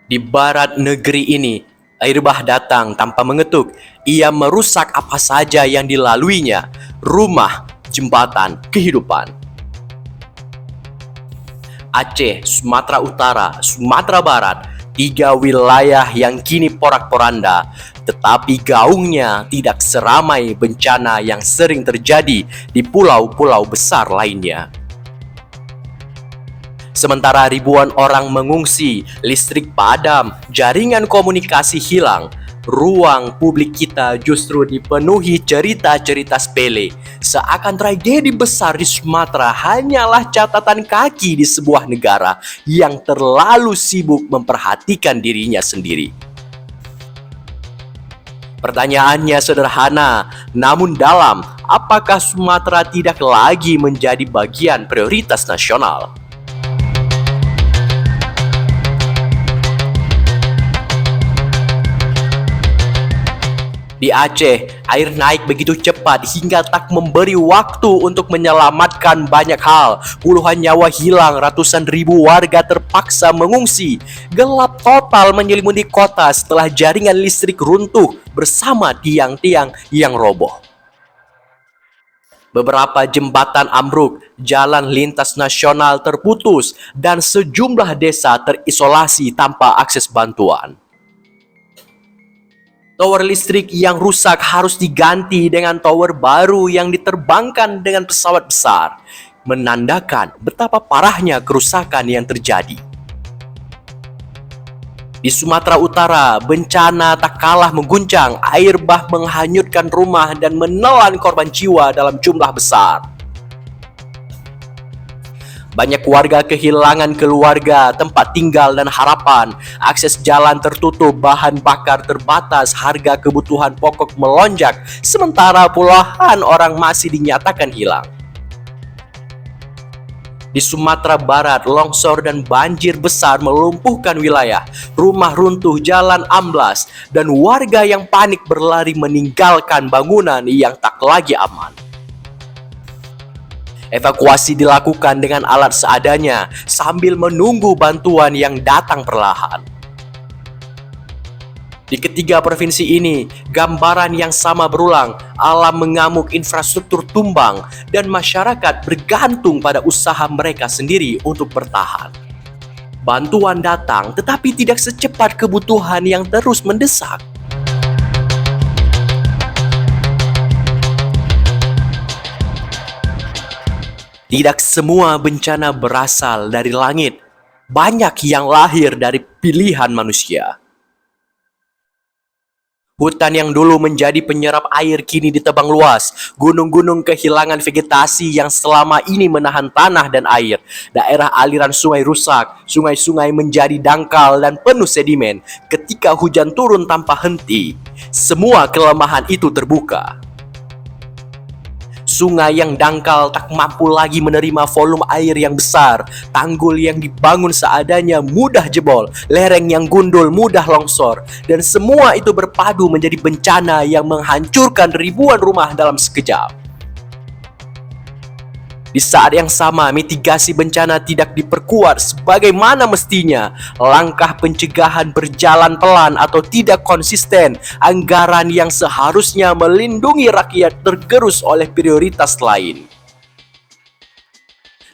Di barat negeri ini, air bah datang tanpa mengetuk. Ia merusak apa saja yang dilaluinya, rumah, jembatan, kehidupan. Aceh, Sumatera Utara, Sumatera Barat, tiga wilayah yang kini porak-poranda, tetapi gaungnya tidak seramai bencana yang sering terjadi di pulau-pulau besar lainnya. Sementara ribuan orang mengungsi, listrik padam, jaringan komunikasi hilang, ruang publik kita justru dipenuhi cerita-cerita sepele. Seakan tragedi besar di Sumatera hanyalah catatan kaki di sebuah negara yang terlalu sibuk memperhatikan dirinya sendiri. Pertanyaannya sederhana, namun dalam. Apakah Sumatera tidak lagi menjadi bagian prioritas nasional? Di Aceh, air naik begitu cepat hingga tak memberi waktu untuk menyelamatkan banyak hal. Puluhan nyawa hilang, ratusan ribu warga terpaksa mengungsi. Gelap total menyelimuti kota setelah jaringan listrik runtuh bersama tiang-tiang yang roboh. Beberapa jembatan ambruk, jalan lintas nasional terputus, dan sejumlah desa terisolasi tanpa akses bantuan. Tower listrik yang rusak harus diganti dengan tower baru yang diterbangkan dengan pesawat besar, menandakan betapa parahnya kerusakan yang terjadi. Di Sumatera Utara, bencana tak kalah mengguncang, air bah menghanyutkan rumah dan menelan korban jiwa dalam jumlah besar. Banyak warga kehilangan keluarga, tempat tinggal, dan harapan. Akses jalan tertutup, bahan bakar terbatas, harga kebutuhan pokok melonjak, sementara puluhan orang masih dinyatakan hilang. Di Sumatera Barat, longsor dan banjir besar melumpuhkan wilayah. Rumah runtuh, jalan amblas, dan warga yang panik berlari meninggalkan bangunan yang tak lagi aman. Evakuasi dilakukan dengan alat seadanya sambil menunggu bantuan yang datang perlahan. Di ketiga provinsi ini, gambaran yang sama berulang. Alam mengamuk, infrastruktur tumbang, dan masyarakat bergantung pada usaha mereka sendiri untuk bertahan. Bantuan datang, tetapi tidak secepat kebutuhan yang terus mendesak. Tidak semua bencana berasal dari langit. Banyak yang lahir dari pilihan manusia. Hutan yang dulu menjadi penyerap air kini ditebang luas. Gunung-gunung kehilangan vegetasi yang selama ini menahan tanah dan air. Daerah aliran sungai rusak. Sungai-sungai menjadi dangkal dan penuh sedimen. Ketika hujan turun tanpa henti, semua kelemahan itu terbuka. Sungai yang dangkal tak mampu lagi menerima volume air yang besar. Tanggul yang dibangun seadanya mudah jebol. Lereng yang gundul mudah longsor. Dan semua itu berpadu menjadi bencana yang menghancurkan ribuan rumah dalam sekejap. Di saat yang sama, mitigasi bencana tidak diperkuat sebagaimana mestinya. Langkah pencegahan berjalan pelan atau tidak konsisten. Anggaran yang seharusnya melindungi rakyat tergerus oleh prioritas lain.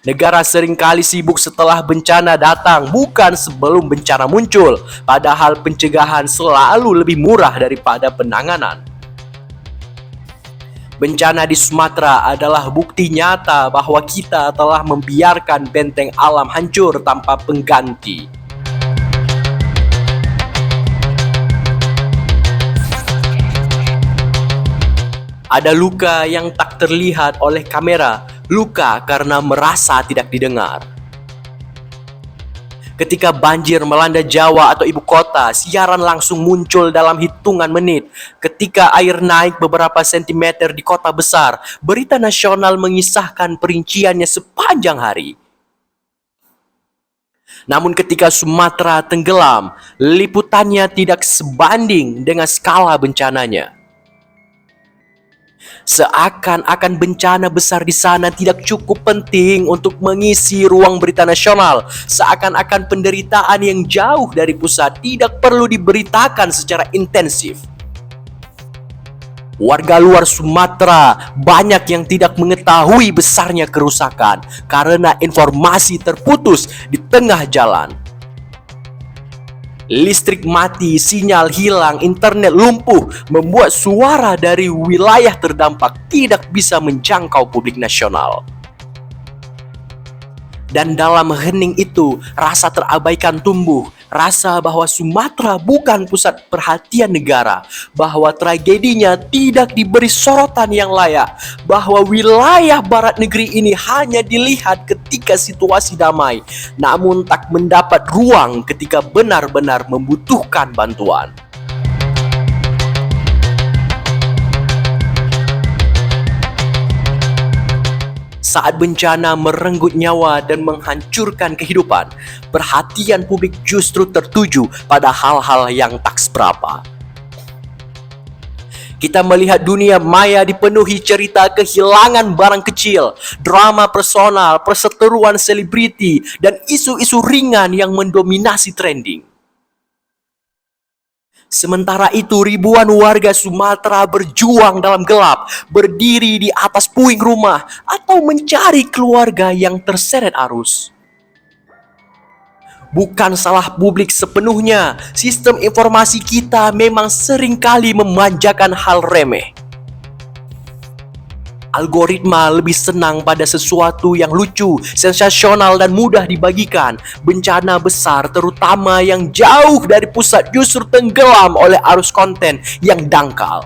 Negara seringkali sibuk setelah bencana datang, bukan sebelum bencana muncul. Padahal pencegahan selalu lebih murah daripada penanganan. Bencana di Sumatera adalah bukti nyata bahwa kita telah membiarkan benteng alam hancur tanpa pengganti. Ada luka yang tak terlihat oleh kamera, luka karena merasa tidak didengar. Ketika banjir melanda Jawa atau ibu kota, siaran langsung muncul dalam hitungan menit. Ketika air naik beberapa sentimeter di kota besar, berita nasional mengisahkan perinciannya sepanjang hari. Namun ketika Sumatera tenggelam, liputannya tidak sebanding dengan skala bencananya. Seakan-akan bencana besar di sana tidak cukup penting untuk mengisi ruang berita nasional. Seakan-akan penderitaan yang jauh dari pusat tidak perlu diberitakan secara intensif. Warga luar Sumatera banyak yang tidak mengetahui besarnya kerusakan karena informasi terputus di tengah jalan. Listrik mati, sinyal hilang, internet lumpuh, membuat suara dari wilayah terdampak tidak bisa menjangkau publik nasional. Dan dalam hening itu, rasa terabaikan tumbuh, rasa bahwa Sumatera bukan pusat perhatian negara, bahwa tragedinya tidak diberi sorotan yang layak, bahwa wilayah barat negeri ini hanya dilihat ketika situasi damai, namun tak mendapat ruang ketika benar-benar membutuhkan bantuan. Saat bencana merenggut nyawa dan menghancurkan kehidupan, perhatian publik justru tertuju pada hal-hal yang tak seberapa. Kita melihat dunia maya dipenuhi cerita kehilangan barang kecil, drama personal, perseteruan selebriti, dan isu-isu ringan yang mendominasi trending. Sementara itu, ribuan warga Sumatera berjuang dalam gelap, berdiri di atas puing rumah, atau mencari keluarga yang terseret arus. Bukan salah publik sepenuhnya, sistem informasi kita memang seringkali memanjakan hal remeh. Algoritma lebih senang pada sesuatu yang lucu, sensasional, dan mudah dibagikan. Bencana besar, terutama yang jauh dari pusat, justru tenggelam oleh arus konten yang dangkal.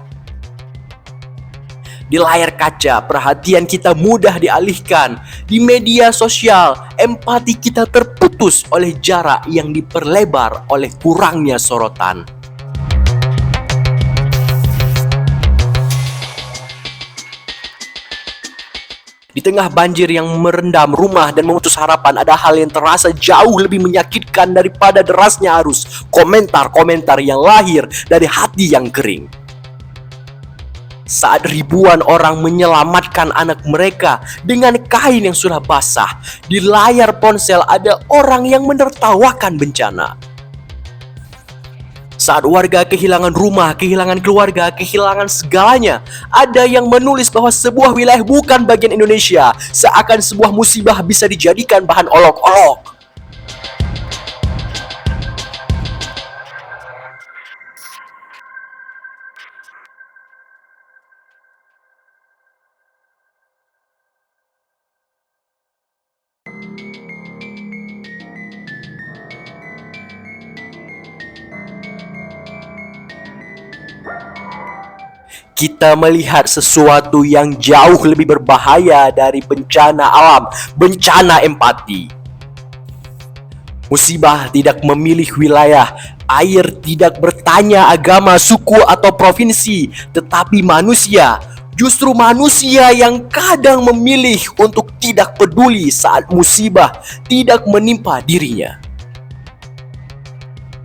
Di layar kaca, perhatian kita mudah dialihkan. Di media sosial, empati kita terputus oleh jarak yang diperlebar oleh kurangnya sorotan. Di tengah banjir yang merendam rumah dan memutus harapan, ada hal yang terasa jauh lebih menyakitkan daripada derasnya arus. Komentar-komentar yang lahir dari hati yang kering. Saat ribuan orang menyelamatkan anak mereka dengan kain yang sudah basah, di layar ponsel ada orang yang menertawakan bencana. Saat warga kehilangan rumah, kehilangan keluarga, kehilangan segalanya, ada yang menulis bahwa sebuah wilayah bukan bagian Indonesia, seakan sebuah musibah bisa dijadikan bahan olok-olok. Kita melihat sesuatu yang jauh lebih berbahaya dari bencana alam, bencana empati. Musibah tidak memilih wilayah, air tidak bertanya agama, suku, atau provinsi, tetapi manusia. Justru manusia yang kadang memilih untuk tidak peduli saat musibah tidak menimpa dirinya.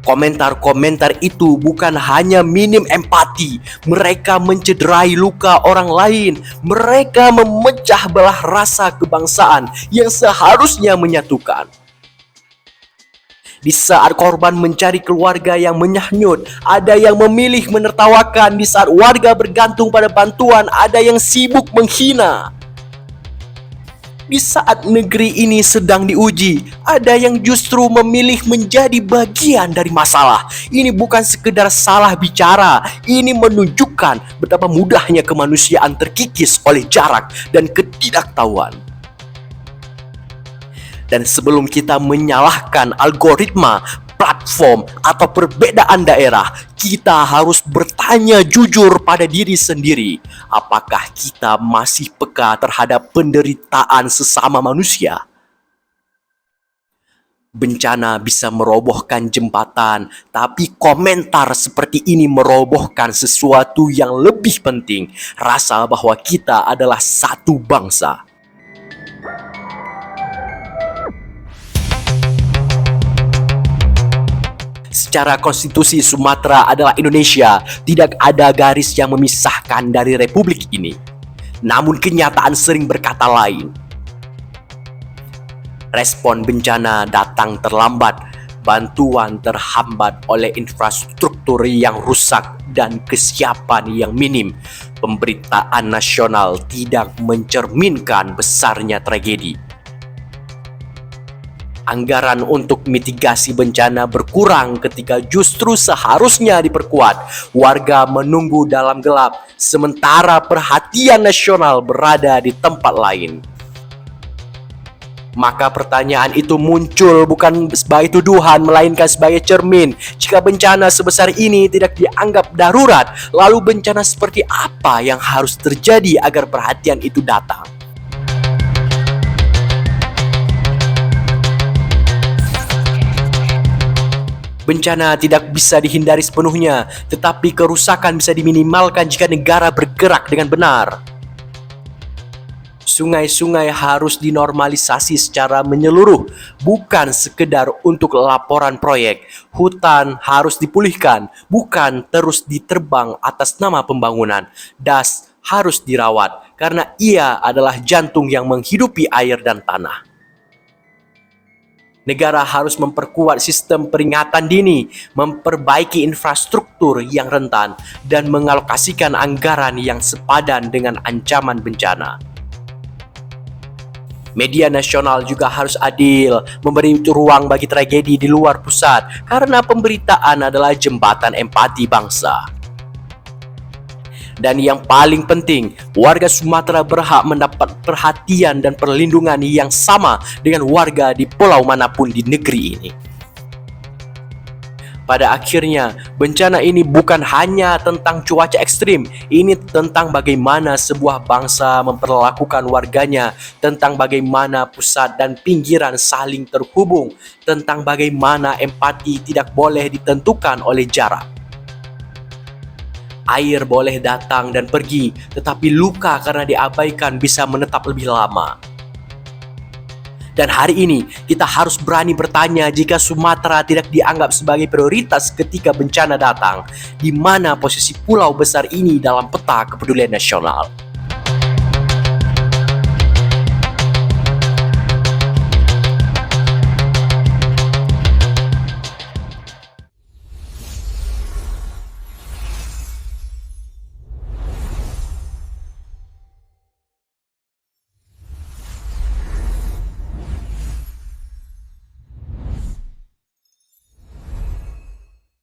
Komentar-komentar itu bukan hanya minim empati, mereka mencederai luka orang lain, mereka memecah belah rasa kebangsaan yang seharusnya menyatukan. Di saat korban mencari keluarga yang menyahnyut, ada yang memilih menertawakan. Di saat warga bergantung pada bantuan, ada yang sibuk menghina. Di saat negeri ini sedang diuji, ada yang justru memilih menjadi bagian dari masalah. Ini bukan sekedar salah bicara, ini menunjukkan betapa mudahnya kemanusiaan terkikis oleh jarak dan ketidaktahuan. Dan sebelum kita menyalahkan algoritma, platform, atau perbedaan daerah, kita harus bertanya jujur pada diri sendiri. Apakah kita masih peka terhadap penderitaan sesama manusia? Bencana bisa merobohkan jembatan, tapi komentar seperti ini merobohkan sesuatu yang lebih penting, rasa bahwa kita adalah satu bangsa. Secara konstitusi, Sumatera adalah Indonesia. Tidak ada garis yang memisahkan dari republik ini. namun kenyataan sering berkata lain. Respon bencana datang terlambat, bantuan terhambat oleh infrastruktur yang rusak dan kesiapan yang minim. Pemberitaan nasional tidak mencerminkan besarnya tragedi. Anggaran untuk mitigasi bencana berkurang ketika justru seharusnya diperkuat. Warga menunggu dalam gelap, sementara perhatian nasional berada di tempat lain. Maka pertanyaan itu muncul bukan sebagai tuduhan, melainkan sebagai cermin. Jika bencana sebesar ini tidak dianggap darurat, lalu bencana seperti apa yang harus terjadi agar perhatian itu datang? Bencana tidak bisa dihindari sepenuhnya, tetapi kerusakan bisa diminimalkan jika negara bergerak dengan benar. Sungai-sungai harus dinormalisasi secara menyeluruh, bukan sekedar untuk laporan proyek. Hutan harus dipulihkan, bukan terus diterbang atas nama pembangunan. Das harus dirawat, karena ia adalah jantung yang menghidupi air dan tanah. Negara harus memperkuat sistem peringatan dini, memperbaiki infrastruktur yang rentan, dan mengalokasikan anggaran yang sepadan dengan ancaman bencana. Media nasional juga harus adil, memberi ruang bagi tragedi di luar pusat, karena pemberitaan adalah jembatan empati bangsa. Dan yang paling penting, warga Sumatera berhak mendapat perhatian dan perlindungan yang sama dengan warga di pulau manapun di negeri ini. Pada akhirnya, bencana ini bukan hanya tentang cuaca ekstrim, ini tentang bagaimana sebuah bangsa memperlakukan warganya, tentang bagaimana pusat dan pinggiran saling terhubung, tentang bagaimana empati tidak boleh ditentukan oleh jarak. Air boleh datang dan pergi, tetapi luka karena diabaikan bisa menetap lebih lama. Dan hari ini kita harus berani bertanya, jika Sumatera tidak dianggap sebagai prioritas ketika bencana datang, di mana posisi pulau besar ini dalam peta kepedulian nasional?